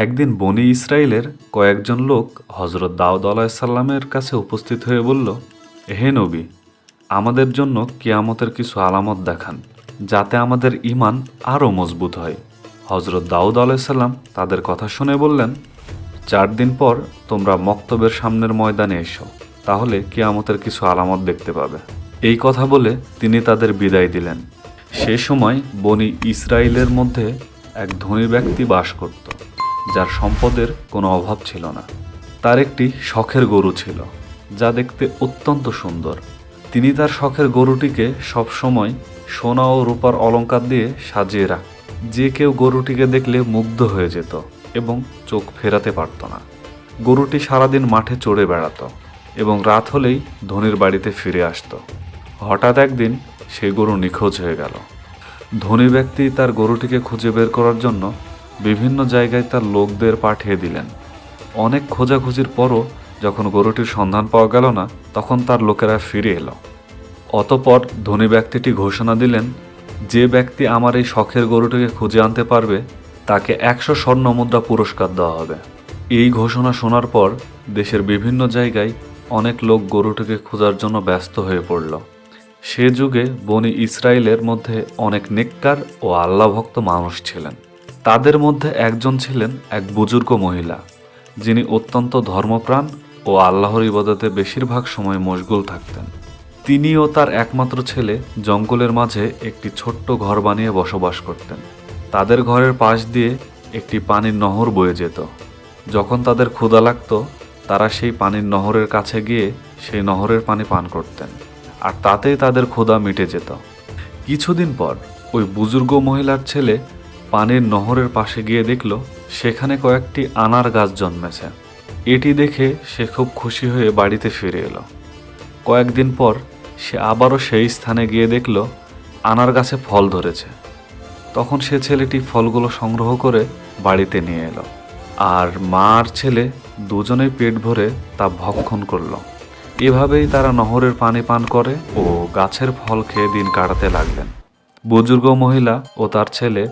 একদিন বনি ইসরায়েলের কয়েকজন লোক হজরত দাউদ আলাইসাল্লামের কাছে উপস্থিত হয়ে বলল, হে নবী, আমাদের জন্য কিয়ামতের কিছু আলামত দেখান, যাতে আমাদের ঈমান আরও মজবুত হয়। হজরত দাউদ আলাইসাল্লাম তাদের কথা শুনে বললেন, 4 দিন পর তোমরা মক্তবের সামনের ময়দানে এসো, তাহলে কিয়ামতের কিছু আলামত দেখতে পাবে। এই কথা বলে তিনি তাদের বিদায় দিলেন। সে সময় বনি ইসরায়েলের মধ্যে এক ধনী ব্যক্তি বাস করত, যার সম্পদের কোনো অভাব ছিল না। তার একটি শখের গরু ছিল, যা দেখতে অত্যন্ত সুন্দর। তিনি তার শখের গরুটিকে সবসময় সোনা ও রূপার অলংকার দিয়ে সাজিয়ে রাখত। যে কেউ গরুটিকে দেখলে মুগ্ধ হয়ে যেত এবং চোখ ফেরাতে পারত না। গরুটি সারাদিন মাঠে চড়ে বেড়াতো এবং রাত হলেই ধনীর বাড়িতে ফিরে আসতো। হঠাৎ একদিন সেই গরু নিখোঁজ হয়ে গেল। ধনী ব্যক্তি তার গরুটিকে খুঁজে বের করার জন্য বিভিন্ন জায়গায় তার লোকদের পাঠিয়ে দিলেন। অনেক খোঁজাখুঁজির পরও যখন গরুটির সন্ধান পাওয়া গেল না, তখন তার লোকেরা ফিরে এলো। অতঃপর ধনী ব্যক্তিটি ঘোষণা দিলেন, যে ব্যক্তি আমার এই শখের গরুটিকে খুঁজে আনতে পারবে তাকে 100 স্বর্ণ মুদ্রা পুরস্কার দেওয়া হবে। এই ঘোষণা শোনার পর দেশের বিভিন্ন জায়গায় অনেক লোক গরুটিকে খোঁজার জন্য ব্যস্ত হয়ে পড়ল। সে যুগে বনি ইসরায়েলের মধ্যে অনেক নেককার ও আল্লাহভক্ত মানুষ ছিলেন। তাদের মধ্যে একজন ছিলেন এক বুজুর্গ মহিলা, যিনি অত্যন্ত ধর্মপ্রাণ ও আল্লাহর ইবাদতে বেশিরভাগ সময় মশগুল থাকতেন। তিনি ও তার একমাত্র ছেলে জঙ্গলের মাঝে একটি ছোট্ট ঘর বানিয়ে বসবাস করতেন। তাদের ঘরের পাশ দিয়ে একটি পানির নহর বয়ে যেত। যখন তাদের ক্ষুধা লাগত, তারা সেই পানির নহরের কাছে গিয়ে সেই নহরের পানি পান করতেন, আর তাতেই তাদের ক্ষুধা মিটে যেত। কিছুদিন পর ওই বুজুর্গ মহিলার ছেলে পানির নহরের পাশে গিয়ে দেখল সেখানে কয়েকটি আনার গাছ জন্মেছে। এটি দেখে সে খুব খুশি হয়ে বাড়িতে ফিরে এলো। কয়েকদিন পর সে আবারও সেই স্থানে গিয়ে দেখল আনার গাছে ফল ধরেছে। তখন সে ছেলেটি ফলগুলো সংগ্রহ করে বাড়িতে নিয়ে এলো, আর মা আর ছেলে দুজনেই পেট ভরে তা ভক্ষণ করল। এভাবেই তারা নহরের পানি পান করে ও গাছের ফল খেয়ে দিন কাটাতে লাগলেন। বুজুর্গ মহিলা ও তার ছেলে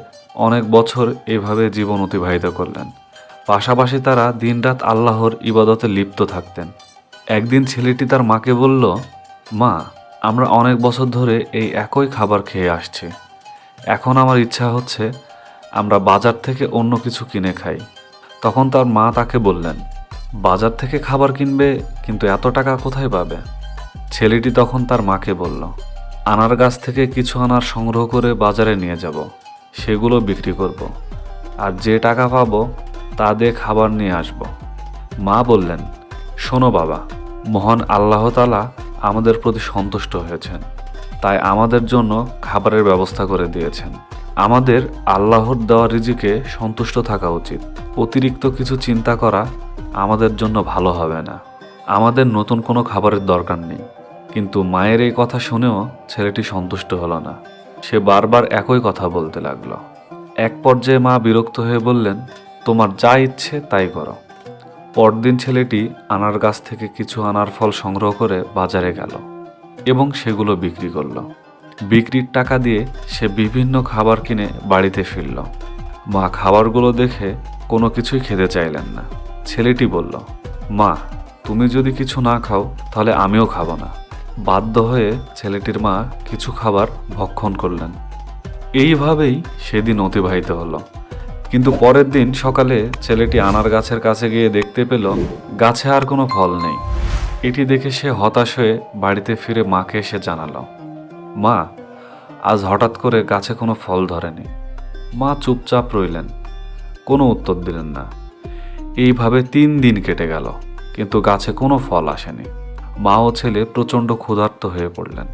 অনেক বছর এভাবে জীবন অতিবাহিত করলেন। পাশাপাশি তারা দিনরাত আল্লাহর ইবাদতে লিপ্ত থাকতেন। একদিন ছেলেটি তার মাকে বলল, মা, আমরা অনেক বছর ধরে এই একই খাবার খেয়ে আসছি। এখন আমার ইচ্ছা হচ্ছে আমরা বাজার থেকে অন্য কিছু কিনে খাই। তখন তার মা তাকে বললেন, বাজার থেকে খাবার কিনবে, কিন্তু এত টাকা কোথায় পাবে? ছেলেটি তখন তার মাকে বলল, আনার গাছ থেকে কিছু আনার সংগ্রহ করে বাজারে নিয়ে যাব, সেগুলো বিক্রি করব, আর যে টাকা পাবো তা দিয়ে খাবার নিয়ে আসব। মা বললেন, শোনো বাবা, মহান আল্লাহ তাআলা আমাদের প্রতি সন্তুষ্ট হয়েছেন, তাই আমাদের জন্য খাবারের ব্যবস্থা করে দিয়েছেন। আমাদের আল্লাহর দেওয়া রিজিকে সন্তুষ্ট থাকা উচিত। অতিরিক্ত কিছু চিন্তা করা আমাদের জন্য ভালো হবে না। আমাদের নতুন কোনো খাবারের দরকার নেই। কিন্তু মায়ের এই কথা শুনেও ছেলেটি সন্তুষ্ট হলো না। সে বারবার একই কথা বলতে লাগলো। এক পর্যায়ে মা বিরক্ত হয়ে বললেন, তোমার যা ইচ্ছে তাই করো। পরদিন ছেলেটি আনার গাছ থেকে কিছু আনার ফল সংগ্রহ করে বাজারে গেল এবং সেগুলো বিক্রি করলো। বিক্রির টাকা দিয়ে সে বিভিন্ন খাবার কিনে বাড়িতে ফিরল। মা খাবারগুলো দেখে কোনো কিছুই খেতে চাইলেন না। ছেলেটি বলল, মা, তুমি যদি কিছু না খাও তাহলে আমিও খাবো না। বাধ্য হয়ে ছেলেটির মা কিছু খাবার ভক্ষণ করলেন। এইভাবেই সেদিন অতিবাহিত হলো। কিন্তু পরের দিন সকালে ছেলেটি আনার গাছের কাছে গিয়ে দেখতে পেল গাছে আর কোনো ফল নেই। এটি দেখে সে হতাশ হয়ে বাড়িতে ফিরে মাকে এসে জানালো, মা, আজ হঠাৎ করে গাছে কোনো ফল ধরেনি। মা চুপচাপ রইলেন, কোনো উত্তর দিলেন না। এইভাবে 3 দিন কেটে গেল, কিন্তু গাছে কোনো ফল আসেনি। মা ও ছেলে প্রচণ্ড ক্ষুধার্ত হয়ে পড়লেন।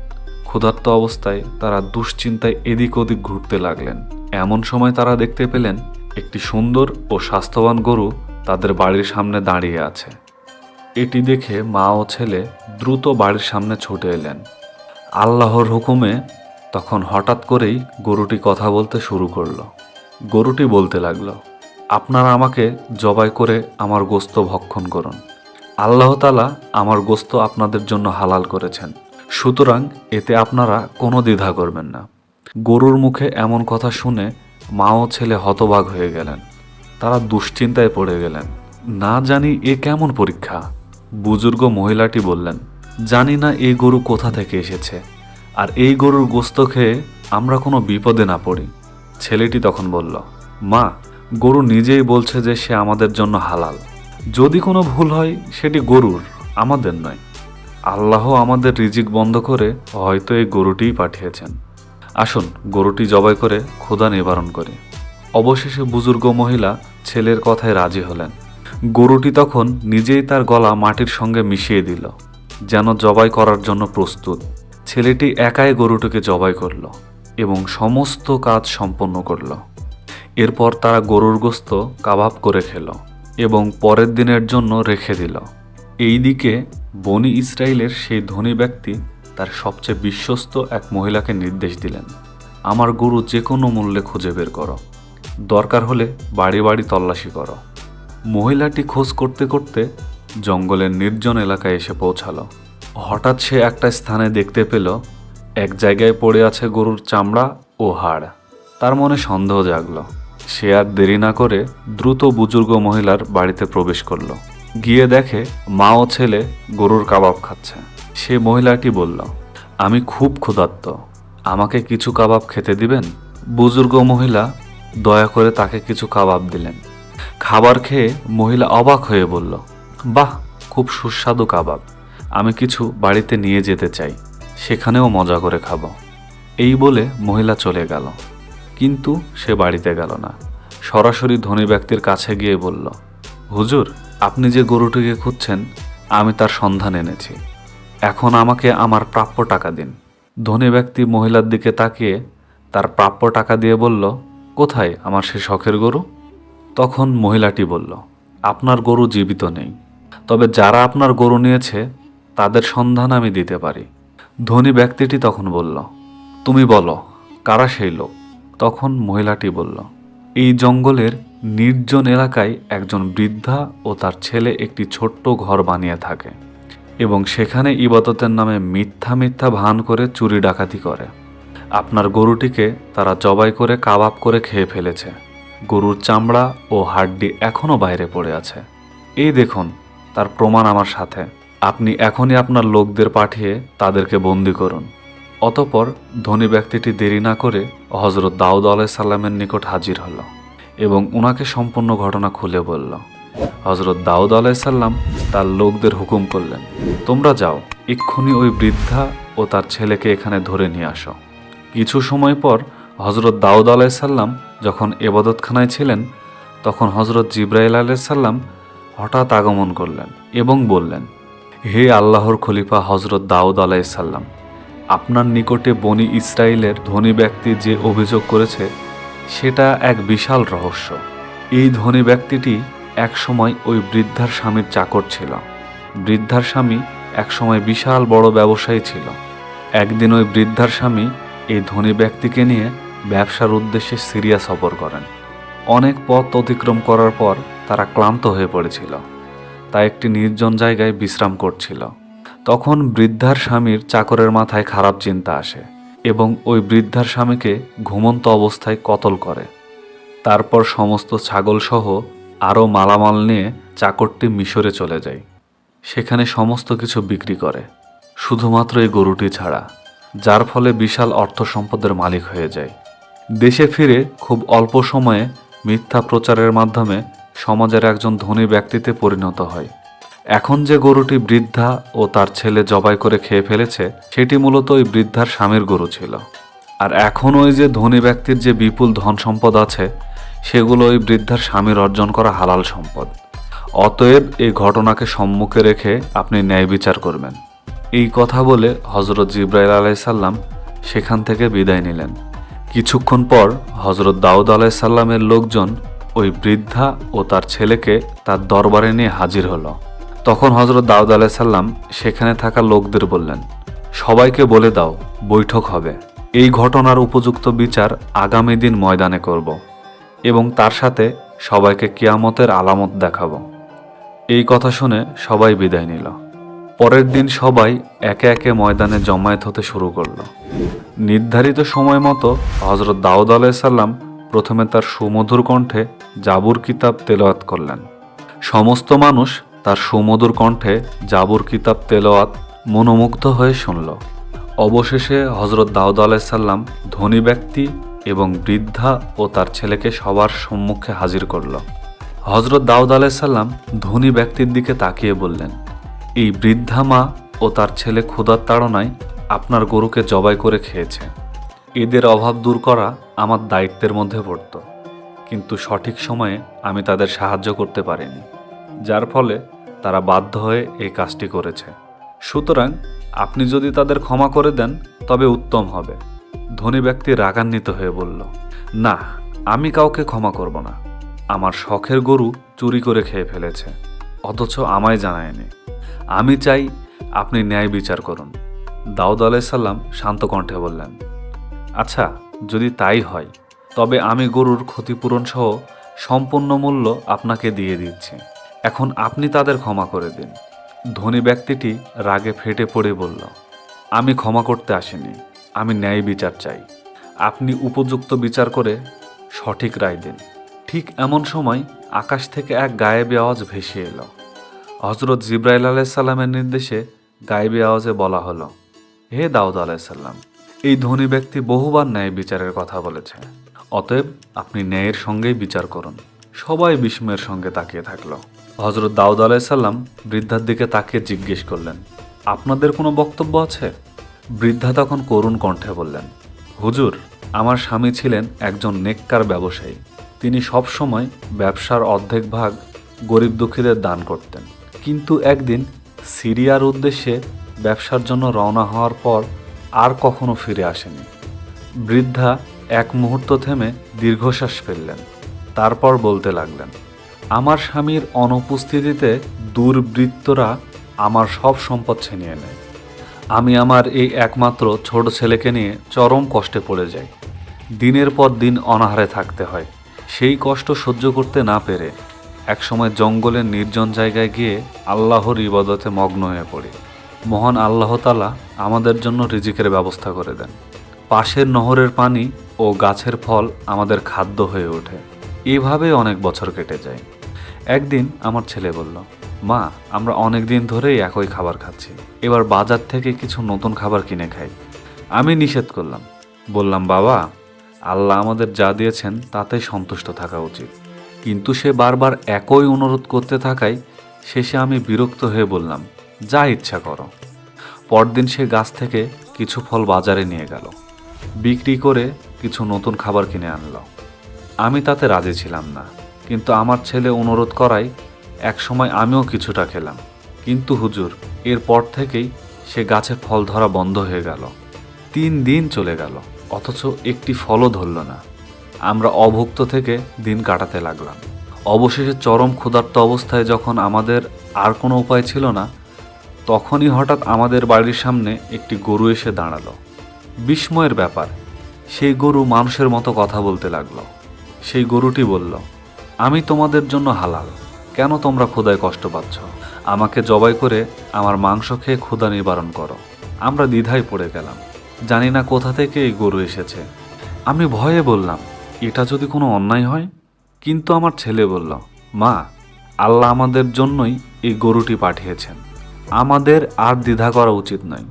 ক্ষুধার্ত অবস্থায় তারা দুশ্চিন্তায় এদিক ওদিক ঘুরতে লাগলেন। এমন সময় তারা দেখতে পেলেন একটি সুন্দর ও স্বাস্থ্যবান গরু তাদের বাড়ির সামনে দাঁড়িয়ে আছে। এটি দেখে মা ও ছেলে দ্রুত বাড়ির সামনে ছুটে এলেন। আল্লাহর হুকুমে তখন হঠাৎ করেই গরুটি কথা বলতে শুরু করলো। গরুটি বলতে লাগলো, আপনারা আমাকে জবাই করে আমার গোশত ভক্ষণ করুন। আল্লাহ তাআলা আমার গোশত আপনাদের জন্য হালাল করেছেন, সুতরাং এতে আপনারা কোনো দ্বিধা করবেন না। গরুর মুখে এমন কথা শুনে মা ও ছেলে হতবাক হয়ে গেলেন। তারা দুশ্চিন্তায় পড়ে গেলেন। না জানি এ কেমন পরীক্ষা। বুজুর্গ মহিলাটি বললেন, জানি না এই গরু কোথা থেকে এসেছে, আর এই গরুর গোস্ত খেয়ে আমরা কোনো বিপদে না পড়ি। ছেলেটি তখন বলল, মা, গরু নিজেই বলছে যে সে আমাদের জন্য হালাল। যদি কোনো ভুল হয় সেটি গরুর, আমাদের নয়। আল্লাহ আমাদের রিজিক বন্ধ করে হয়তো এই গরুটিই পাঠিয়েছেন। আসুন গরুটি জবাই করে ক্ষুধা নিবারণ করি। অবশেষে বুজুর্গ মহিলা ছেলের কথায় রাজি হলেন। গরুটি তখন নিজেই তার গলা মাটির সঙ্গে মিশিয়ে দিল, যেন জবাই করার জন্য প্রস্তুত। ছেলেটি একাই গরুটিকে জবাই করল এবং সমস্ত কাজ সম্পন্ন করল। এরপর তারা গরুর গোস্ত কাবাব করে খেল এবং পরের দিনের জন্য রেখে দিল। এইদিকে বনি ইসরায়েলের সেই ধনী ব্যক্তি তার সবচেয়ে বিশ্বস্ত এক মহিলাকে নির্দেশ দিলেন, আমার গরু যে কোনো মূল্যে খুঁজে বের করো, দরকার হলে বাড়ি বাড়ি তল্লাশি করো। মহিলাটি খোঁজ করতে করতে জঙ্গলের নির্জন এলাকায় এসে পৌঁছালো। হঠাৎ সে একটা স্থানে দেখতে পেল এক জায়গায় পড়ে আছে গরুর চামড়া ও হাড়। তার মনে সন্দেহ জাগল। সে আর দেরি না করে দ্রুত বুজুর্গ মহিলার বাড়িতে প্রবেশ করলো। গিয়ে দেখে মা ও ছেলে গরুর কাবাব খাচ্ছে। সে মহিলাটি বলল, আমি খুব ক্ষুধার্ত, আমাকে কিছু কাবাব খেতে দিবেন? বুজুর্গ মহিলা দয়া করে তাকে কিছু কাবাব দিলেন। খাবার খেয়ে মহিলা অবাক হয়ে বলল, বাহ, খুব সুস্বাদু কাবাব, আমি কিছু বাড়িতে নিয়ে যেতে চাই, সেখানেও মজা করে খাবো। এই বলে মহিলা চলে গেল। কিন্তু সে বাড়িতে গেল না, সরাসরি ধনী ব্যক্তির কাছে গিয়ে বলল, হুজুর, আপনি যে গরুটিকে খুঁজছেন আমি তার সন্ধান এনেছি, এখন আমাকে আমার প্রাপ্য টাকা দিন। ধনী ব্যক্তি মহিলার দিকে তাকিয়ে তার প্রাপ্য টাকা দিয়ে বলল, কোথায় আমার সে শখের গরু? তখন মহিলাটি বলল, আপনার গরু জীবিত নেই, তবে যারা আপনার গরু নিয়েছে তাদের সন্ধান আমি দিতে পারি। ধনী ব্যক্তিটি তখন বলল, তুমি বলো, কারা সেই লোক? তখন মহিলাটি বলল, এই জঙ্গলের নির্জন এলাকায় একজন বৃদ্ধা ও তার ছেলে একটি ছোট্ট ঘর বানিয়ে থাকে এবং সেখানে ইবাদতের নামে মিথ্যা মিথ্যা ভান করে চুরি ডাকাতি করে। আপনার গরুটিকে তারা জবাই করে কাবাব করে খেয়ে ফেলেছে। গরুর চামড়া ও হাড্ডি এখনও বাইরে পড়ে আছে। এই দেখুন, তার প্রমাণ আমার সাথে। আপনি এখনই আপনার লোকদের পাঠিয়ে তাদেরকে বন্দি করুন। অতঃপর ধনী ব্যক্তিটি দেরি না করে হজরত দাউদ আলাইহিস সালামের নিকট হাজির হলো এবং উনাকে সম্পূর্ণ ঘটনা খুলে বলল। হজরত দাউদ আলাইহিস সালাম তার লোকদের হুকুম করলেন, তোমরা যাও, এক্ষুনি ওই বৃদ্ধা ও তার ছেলেকে এখানে ধরে নিয়ে আসো। কিছু সময় পর হজরত দাউদ আলাইহিস সালাম যখন ইবাদতখানায় ছিলেন, তখন হজরত জিবরাইল আলাইহিস সালাম হঠাৎ আগমন করলেন এবং বললেন, হে আল্লাহর খলিফা হজরত দাউদ আলাইহিস সালাম, আপনার নিকটে বনি ইসরায়েলের ধনী ব্যক্তি যে অভিযোগ করেছে সেটা এক বিশাল রহস্য। এই ধনী ব্যক্তিটি একসময় ওই বৃদ্ধার স্বামীর চাকর ছিল। বৃদ্ধার স্বামী একসময় বিশাল বড় ব্যবসায়ী ছিল। একদিন ওই বৃদ্ধার স্বামী এই ধনী ব্যক্তিকে নিয়ে ব্যবসার উদ্দেশ্যে সিরিয়া সফর করেন। অনেক পথ অতিক্রম করার পর তারা ক্লান্ত হয়ে পড়েছিল, তাই একটি নির্জন জায়গায় বিশ্রাম করছিল। তখন বৃদ্ধার স্বামীর চাকরের মাথায় খারাপ চিন্তা আসে এবং ওই বৃদ্ধার স্বামীকে ঘুমন্ত অবস্থায় কতল করে। তারপর সমস্ত ছাগলসহ আরও মালামাল নিয়ে চাকরটি মিশরে চলে যায়। সেখানে সমস্ত কিছু বিক্রি করে, শুধুমাত্র এই গরুটি ছাড়া, যার ফলে বিশাল অর্থ সম্পদের মালিক হয়ে যায়। দেশে ফিরে খুব অল্প সময়ে মিথ্যা প্রচারের মাধ্যমে সমাজের একজন ধনী ব্যক্তিতে পরিণত হয়। এখন যে গরুটি বৃদ্ধা ও তার ছেলে জবাই করে খেয়ে ফেলেছে সেটি মূলত ওই বৃদ্ধার স্বামীর গরু ছিল। আর এখন ওই যে ধনী ব্যক্তির যে বিপুল ধন সম্পদ আছে সেগুলো ওই বৃদ্ধার স্বামীর অর্জন করা হালাল সম্পদ। অতএব এই ঘটনাকে সম্মুখে রেখে আপনি ন্যায় বিচার করবেন। এই কথা বলে হজরত জিবরাইল আলাইহিস সালাম সেখান থেকে বিদায় নিলেন। কিছুক্ষণ পর হজরত দাউদ আলাইহিস সালামের লোকজন ওই বৃদ্ধা ও তার ছেলেকে তার দরবারে নিয়ে হাজির হলো। তখন হজরত দাউদ আলাইহিস সালাম সেখানে থাকা লোকদের বললেন, সবাইকে বলে দাও বৈঠক হবে, এই ঘটনার উপযুক্ত বিচার আগামী দিন ময়দানে করব এবং তার সাথে সবাইকে কিয়ামতের আলামত দেখাবো। এই কথা শুনে সবাই বিদায় নিল। পরের দিন সবাই একে একে ময়দানে জমায়েত হতে শুরু করলো। নির্ধারিত সময় মতো হজরত দাউদ আলাইহিস সালাম প্রথমে তার সুমধুর কণ্ঠে জাবুর কিতাব তেলাওয়াত করলেন। সমস্ত মানুষ তার সুমধুর কণ্ঠে জাবুর কিতাব তেলাওয়াত মনোমুগ্ধ হয়ে শুনল। অবশেষে হজরত দাউদ আলাইসাল্লাম ধনী ব্যক্তি এবং বৃদ্ধা ও তার ছেলেকে সবার সম্মুখে হাজির করল। হজরত দাউদ আলাইসাল্লাম ধনী ব্যক্তির দিকে তাকিয়ে বললেন, এই বৃদ্ধা মা ও তার ছেলে ক্ষুধার তাড়নায় আপনার গরুকে জবাই করে খেয়েছে। এদের অভাব দূর করা আমার দায়িত্বের মধ্যে পড়ত, কিন্তু সঠিক সময়ে আমি তাদের সাহায্য করতে পারিনি, যার ফলে তারা বাধ্য হয়ে এই কাজটি করেছে। সুতরাং আপনি যদি তাদের ক্ষমা করে দেন তবে উত্তম হবে। ধনী ব্যক্তি রাগান্বিত হয়ে বলল, না, আমি কাউকে ক্ষমা করব না। আমার শখের গরু চুরি করে খেয়ে ফেলেছে, অথচ আমায় জানায়নি। আমি চাই আপনি ন্যায় বিচার করুন। দাউদ আলাইসাল্লাম শান্ত কণ্ঠে বললেন, আচ্ছা, যদি তাই হয় তবে আমি গরুর ক্ষতিপূরণ সহ সম্পূর্ণ মূল্য আপনাকে দিয়ে দিচ্ছি। এখন আপনি তাদের ক্ষমা করে দিন। ধনী ব্যক্তিটি রাগে ফেটে পড়ে বলল, আমি ক্ষমা করতে আসিনি, আমি ন্যায় বিচার চাই। আপনি উপযুক্ত বিচার করে সঠিক রায় দিন। ঠিক এমন সময় আকাশ থেকে এক গায়েবী আওয়াজ ভেসে এলো। হজরত জিব্রাইল আলাইসাল্লামের নির্দেশে গায়েবী আওয়াজে বলা হলো, হে দাউদ আলাইসাল্লাম, এই ধনী ব্যক্তি বহুবার ন্যায় বিচারের কথা বলেছে, অতএব আপনি ন্যায়ের সঙ্গেই বিচার করুন। সবাই বিস্ময়ের সঙ্গে তাকিয়ে থাকলো। হজরত দাউদ আলাইসাল্লাম বৃদ্ধার দিকে তাকিয়ে জিজ্ঞেস করলেন, আপনাদের কোনো বক্তব্য আছে? বৃদ্ধা তখন করুণ কণ্ঠে বললেন, হুজুর, আমার স্বামী ছিলেন একজন নেককার ব্যবসায়ী। তিনি সবসময় ব্যবসার অর্ধেক ভাগ গরিব দুঃখীদের দান করতেন। কিন্তু একদিন সিরিয়ার উদ্দেশ্যে ব্যবসার জন্য রওনা হওয়ার পর আর কখনো ফিরে আসেনি। বৃদ্ধা এক মুহূর্ত থেমে দীর্ঘশ্বাস ফেললেন, তারপর বলতে লাগলেন, আমার স্বামীর অনুপস্থিতিতে দুর্বৃত্তরা আমার সব সম্পদ ছিনিয়ে নেয়। আমি আমার এই একমাত্র ছোট ছেলেকে নিয়ে চরম কষ্টে পড়ে যাই। দিনের পর দিন অনাহারে থাকতে হয়। সেই কষ্ট সহ্য করতে না পেরে একসময় জঙ্গলের নির্জন জায়গায় গিয়ে আল্লাহর ইবাদতে মগ্ন হয়ে পড়ি। মহান আল্লাহ তাআলা আমাদের জন্য রিজিকের ব্যবস্থা করে দেন। পাশের নহরের পানি ও গাছের ফল আমাদের খাদ্য হয়ে ওঠে। এভাবেই অনেক বছর কেটে যায়। একদিন আমার ছেলে বলল, মা, আমরা অনেক দিন ধরেই একই খাবার খাচ্ছি, এবার বাজার থেকে কিছু নতুন খাবার কিনে খাই। আমি নিষেধ করলাম, বললাম, বাবা, আল্লাহ আমাদের যা দিয়েছেন তাতেই সন্তুষ্ট থাকা উচিত। কিন্তু সে বারবার একই অনুরোধ করতে থাকায় শেষে আমি বিরক্ত হয়ে বললাম, যা ইচ্ছা করো। পরদিন সে গাছ থেকে কিছু ফল বাজারে নিয়ে গেল, বিক্রি করে কিছু নতুন খাবার কিনে আনলো। আমি তাতে রাজি ছিলাম না, কিন্তু আমার ছেলে অনুরোধ করায় একসময় আমিও কিছুটা খেলাম। কিন্তু হুজুর, এরপর থেকেই সে গাছে ফল ধরা বন্ধ হয়ে গেল। 3 দিন চলে গেল, অথচ একটি ফলও ধরল না। আমরা অভুক্ত থেকে দিন কাটাতে লাগলাম। অবশেষে চরম ক্ষুধার্ত অবস্থায় যখন আমাদের আর কোনো উপায় ছিল না, তখনই হঠাৎ আমাদের বাড়ির সামনে একটি গরু এসে দাঁড়ালো। বিস্ময়ের ব্যাপার, সেই গরু মানুষের মতো কথা বলতে লাগলো। সেই গরুটি বলল, আমি তোমাদের জন্য হালাল, কেন তোমরা ক্ষুধায় কষ্ট পাচ্ছ? আমাকে জবাই করে আমার মাংস খেয়ে ক্ষুধা নিবারণ করো। আমরা দ্বিধায় পড়ে গেলাম, জানি না কোথা থেকে এই গরু এসেছে। আমি ভয়ে বললাম, এটা যদি কোনো অন্যায় হয়? কিন্তু আমার ছেলে বলল, মা, আল্লাহ আমাদের জন্যই এই গরুটি পাঠিয়েছেন, আমাদের আর দ্বিধা করা উচিত নয়।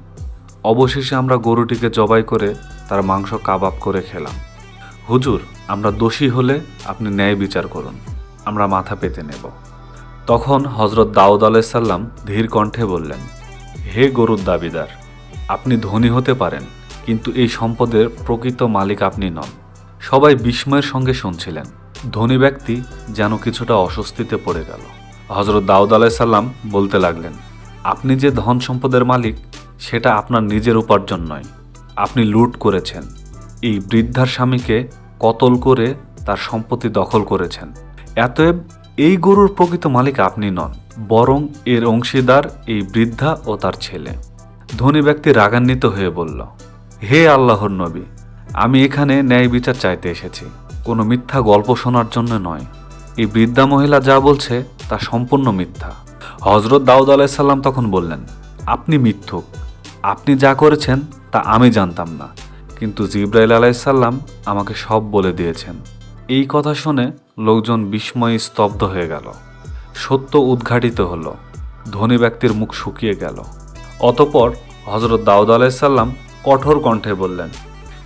অবশেষে আমরা গরুটিকে জবাই করে তার মাংস কাবাব করে খেলাম। হুজুর, আমরা দোষী হলে আপনি ন্যায় বিচার করুন, আমরা মাথা পেতে নেব। তখন হজরত দাউদ আলাইসাল্লাম ধীর কণ্ঠে বললেন, হে গরুর দাবিদার, আপনি ধনী হতে পারেন, কিন্তু এই সম্পদের প্রকৃত মালিক আপনি নন। সবাই বিস্ময়ের সঙ্গে শুনছিলেন। ধনী ব্যক্তি যেন কিছুটা অস্বস্তিতে পড়ে গেল। হজরত দাউদ আলাইসাল্লাম বলতে লাগলেন, আপনি যে ধন সম্পদের মালিক সেটা আপনার নিজের উপার্জন নয়, আপনি লুট করেছেন। এই বৃদ্ধার স্বামীকে কতল করে তার সম্পত্তি দখল করেছেন। অতএব এই গরুর প্রকৃত মালিক আপনি নন, বরং এর অংশীদার এই বৃদ্ধা ও তার ছেলে। ধনী ব্যক্তি রাগান্বিত হয়ে বলল, হে আল্লাহর নবী, আমি এখানে ন্যায় বিচার চাইতে এসেছি, কোনো মিথ্যা গল্প শোনার জন্য নয়। এই বৃদ্ধা মহিলা যা বলছে তা সম্পূর্ণ মিথ্যা। হজরত দাউদ আলাইসাল্লাম তখন বললেন, আপনি মিথ্যুক, আপনি যা করেছেন তা আমি জানতাম না, কিন্তু জিব্রাইল আলাইসাল্লাম আমাকে সব বলে দিয়েছেন। এই কথা শুনে লোকজন বিস্ময়ে স্তব্ধ হয়ে গেল। সত্য উদ্ঘাটিত হলো। ধনী ব্যক্তির মুখ শুকিয়ে গেল। অতঃপর হযরত দাউদ আলাইহিসসালাম কঠোর কণ্ঠে বললেন,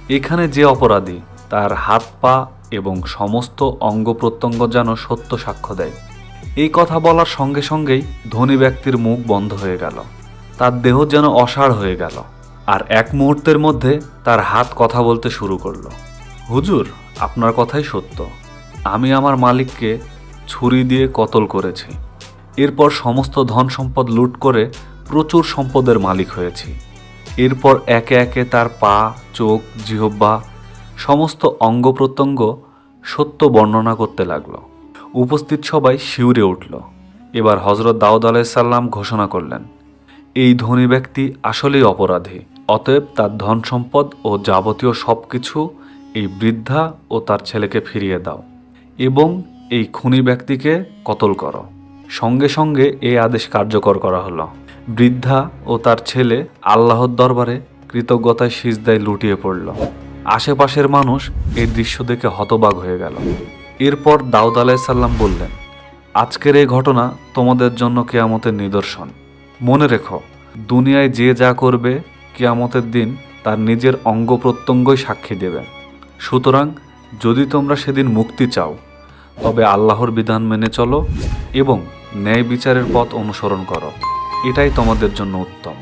এখানে যে অপরাধী তার হাত পা এবং সমস্ত অঙ্গ প্রত্যঙ্গ যেন সত্য সাক্ষ্য দেয়। এই কথা বলার সঙ্গে সঙ্গেই ধনী ব্যক্তির মুখ বন্ধ হয়ে গেল। তার দেহ যেন অসাড় হয়ে গেল। আর এক মুহূর্তের মধ্যে তার হাত কথা বলতে শুরু করলো। হুজুর, আপনার কথাই সত্য। আমি আমার মালিককে ছুরি দিয়ে কতল করেছি। এরপর সমস্ত ধন সম্পদ লুট করে প্রচুর সম্পদের মালিক হয়েছি। এরপর একে একে তার পা, চোখ, জিহ্বা, সমস্ত অঙ্গ প্রত্যঙ্গ সত্য বর্ণনা করতে লাগলো। উপস্থিত সবাই শিউরে উঠল। এবার হযরত দাউদ আলাইহিসসালাম ঘোষণা করলেন, এই ধনী ব্যক্তি আসলেই অপরাধী। অতএব তার ধন সম্পদ ও যাবতীয় সব কিছু এই বৃদ্ধা ও তার ছেলেকে ফিরিয়ে দাও এবং এই খুনি ব্যক্তিকে কতল করো। সঙ্গে সঙ্গে এই আদেশ কার্যকর করা হলো। বৃদ্ধা ও তার ছেলে আল্লাহর দরবারে কৃতজ্ঞতায় সিজদায় লুটিয়ে পড়ল। আশেপাশের মানুষ এই দৃশ্য দেখে হতবাক হয়ে গেল। এরপর দাউদ আলাইহিসসালাম বললেন, আজকের এই ঘটনা তোমাদের জন্য কিয়ামতের নিদর্শন। মনে রেখো, দুনিয়ায় যে যা করবে কিয়ামতের দিন তার নিজের অঙ্গ প্রত্যঙ্গই সাক্ষী দেবে। সুতরাং যদি তোমরা সেদিন মুক্তি চাও তবে আল্লাহর বিধান মেনে চলো এবং ন্যায় বিচারের পথ অনুসরণ করো। এটাই তোমাদের জন্য উত্তম।